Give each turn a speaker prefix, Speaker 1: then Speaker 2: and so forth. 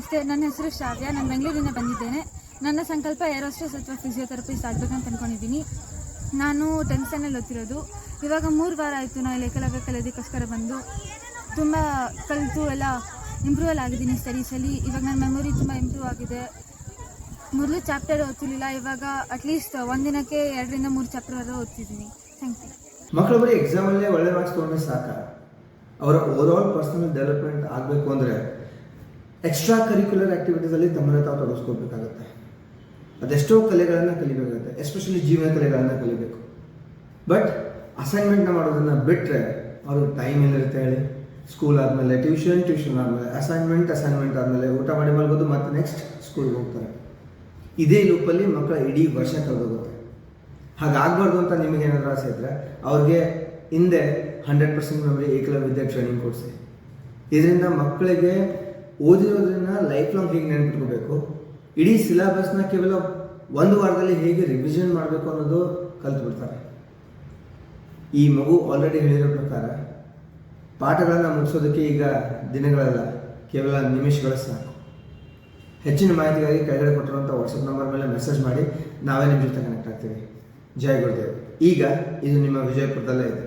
Speaker 1: ನಮಸ್ತೆ, ನನ್ನ ಹೆಸರು ಶ್ರಾವ್ಯ. ನಾನು ಬೆಂಗಳೂರಿಂದ ಬಂದಿದ್ದೇನೆ. ನನ್ನ ಸಂಕಲ್ಪ ಏರೋಸ್ಟೇಸ್ ಅಥವಾ ಫಿಸಿಯೋಥೆರಪಿಸ್ಟ್ ಆಗಬೇಕಂತ ಅಂದ್ಕೊಂಡಿದ್ದೀನಿ. ನಾನು 10th ಸ್ಟ್ಯಾಂಡರ್ಡ್ ಓದ್ತಿರೋದು. ಇವಾಗ 3 ವಾರ ಆಯಿತು ನಾನು ಇಲ್ಲಿ ಏಕಲವ್ಯ ಕಲಿಯೋದಕ್ಕೋಸ್ಕರ ಬಂದು. ತುಂಬ ಕಲಿತು ಎಲ್ಲ ಇಂಪ್ರೂವಲ್ ಆಗಿದ್ದೀನಿ ಸ್ಟಡೀಸಲ್ಲಿ. ಇವಾಗ ನನ್ನ ಮೆಮೊರಿ ತುಂಬ ಇಂಪ್ರೂವ್ ಆಗಿದೆ. ಮೊದಲು ಚಾಪ್ಟರ್ ಓದ್ತಿರ್ಲಿಲ್ಲ, ಇವಾಗ ಅಟ್ಲೀಸ್ಟ್ ಒಂದಿನಕ್ಕೆ 2ರಿಂದ 3 ಚಾಪ್ಟರ್ ಓದ್ತಿದ್ದೀನಿ. Thank you.
Speaker 2: ಮಕ್ಕಳು ಬರೀ ಎಕ್ಸಾಮಲ್ಲೇ ಒಳ್ಳೆ ಮಾರ್ಕ್ಸ್ ತೊಗೊಂಡ್ರೆ ಸಾಕ? ಅವರ ಓವರಾಲ್ ಪರ್ಸನಲ್ ಡೆವಲಪ್ಮೆಂಟ್ ಆಗಬೇಕು ಅಂದರೆ ಎಕ್ಸ್ಟ್ರಾ ಕರಿಕ್ಯುಲರ್ ಆ್ಯಕ್ಟಿವಿಟೀಸಲ್ಲಿ ತಮ್ಮನ್ನು ತಾವು ತೊಡಗಿಸ್ಕೋಬೇಕಾಗತ್ತೆ. ಅದೆಷ್ಟೋ ಕಲೆಗಳನ್ನು ಕಲಿಬೇಕಾಗುತ್ತೆ, ಎಸ್ಪೆಷಲಿ ಜೀವನ ಕಲೆಗಳನ್ನು ಕಲಿಬೇಕು. ಬಟ್ ಅಸೈನ್ಮೆಂಟ್ನ ಮಾಡೋದನ್ನು ಬಿಟ್ಟರೆ ಅವರು ಟೈಮ್ ಎಲ್ಲಿರುತ್ತೆ ಹೇಳಿ? ಸ್ಕೂಲ್ ಆದಮೇಲೆ ಟ್ಯೂಷನ್ ಆದಮೇಲೆ ಅಸೈನ್ಮೆಂಟ್ ಆದಮೇಲೆ ಊಟ ಮಾಡಿ ಮಲ್ಗೋದು, ಮತ್ತು ನೆಕ್ಸ್ಟ್ ಸ್ಕೂಲ್ಗೆ ಹೋಗ್ತಾರೆ. ಇದೇ ಲೂಪಲ್ಲಿ ಮಕ್ಕಳ ಇಡೀ ವರ್ಷ ಕಳೆದೋಗುತ್ತೆ. ಹಾಗಾಗಬಾರ್ದು ಅಂತ ನಿಮಗೇನಾದರೂ ಆಸೆ ಇದ್ದರೆ ಅವ್ರಿಗೆ ಹಿಂದೆ 100% ಮೆಮೊರಿ ಏಕಲವ್ಯ ವಿದ್ಯಾ ಟ್ರೈನಿಂಗ್ ಕೊಡಿಸಿ. ಇದರಿಂದ ಮಕ್ಕಳಿಗೆ ಓದಿರೋದನ್ನು ಲೈಫ್ ಲಾಂಗ್ ಹೇಗೆ ನೆನಪಿಟ್ಕೋಬೇಕು, ಇಡೀ ಸಿಲೆಬಸ್ನ ಕೇವಲ 1 ವಾರದಲ್ಲಿ ಹೇಗೆ ರಿವಿಷನ್ ಮಾಡಬೇಕು ಅನ್ನೋದು ಕಲ್ತ್ಬಿಡ್ತಾರೆ. ಈ ಮಗು ಆಲ್ರೆಡಿ ಹೇಳಿರೋ ಪ್ರಕಾರ ಪಾಠಗಳನ್ನು ಮುಗಿಸೋದಕ್ಕೆ ಈಗ ದಿನಗಳಲ್ಲ, ಕೇವಲ ನಿಮಿಷಗಳ ಸಾಕು. ಹೆಚ್ಚಿನ ಮಾಹಿತಿಗಾಗಿ ಕೆಳಗಡೆ ಕೊಟ್ಟಿರುವಂಥ ವಾಟ್ಸಪ್ ನಂಬರ್ ಮೇಲೆ ಮೆಸೇಜ್ ಮಾಡಿ, ನಾವೇ ನಿಮ್ಮ ಜೊತೆ ಕನೆಕ್ಟ್ ಆಗ್ತೀವಿ. ಜೈ ಗುರುದೇವ್. ಈಗ ಇದು ನಿಮ್ಮ ವಿಜಯಪುರದಲ್ಲೇ ಇದೆ.